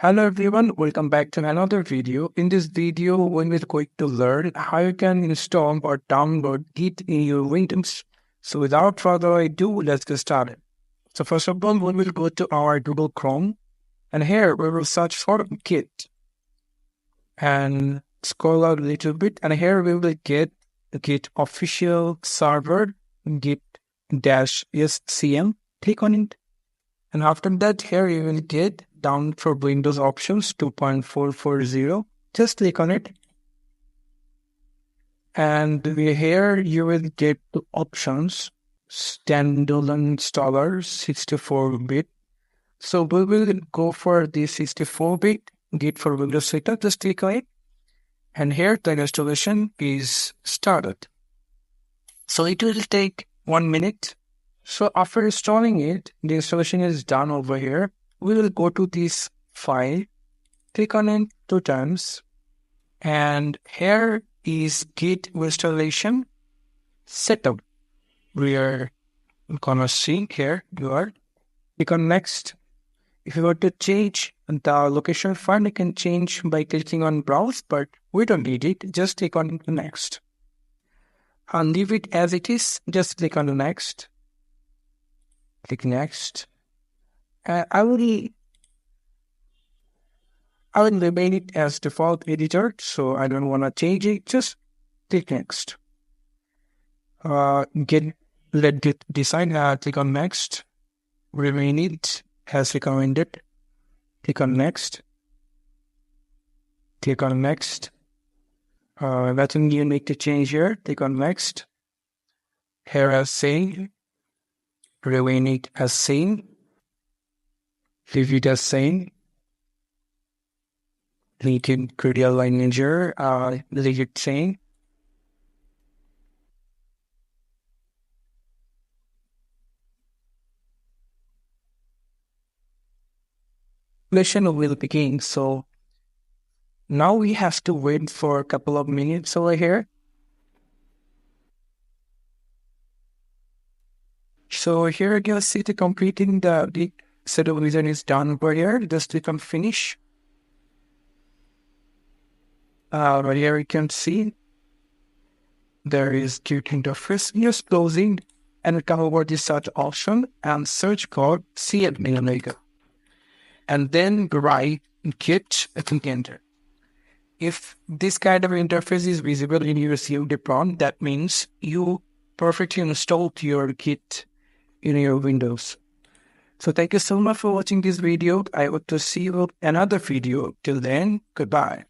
Hello everyone, welcome back to another video. In this video, we will going to learn how you can install or download Git in your Windows. So without further ado, let's get started. So first of all, we will go to our Google Chrome, and here we will search for Git and scroll out a little bit, and here we will get the Git official server git-scm. Click on it. And after that, here you will get down for Windows options 2.440. Just click on it. And here you will get the options standalone installer 64-bit. So we will go for the 64-bit Git for Windows setup. Just click on it. And here the installation is started. So it will take 1 minute. So after installing it, the installation is done over here. We will go to this file, click on it 2 times, and here is Git installation setup. We are gonna see here, click on next. If you want to change the location file, you can change by clicking on browse, but we don't need it. Just click on next. And leave it as it is. Just click on the next. Click next. I will remain it as default editor, so I don't want to change it. Just click next. Let Git design. Click on next. Remain it as recommended. Click on next. Click on next. Nothing you need to change here. Click on next. Here as same. Remain it as same. Leave it as same. Leave it Critical Line Manager. Leave it same. Installation will begin. So now we have to wait for a couple of minutes over here. So here you can see the completing the setup wizard is done over here. Just click on finish. Right here you can see there is Git interface. Just closing and come over the search option and search code CMD Omega. And then write Git and enter. If this kind of interface is visible in your CMD prompt, that means you perfectly installed your Git in your Windows. So thank you so much for watching this video. I hope to see you in another video. Till then, goodbye.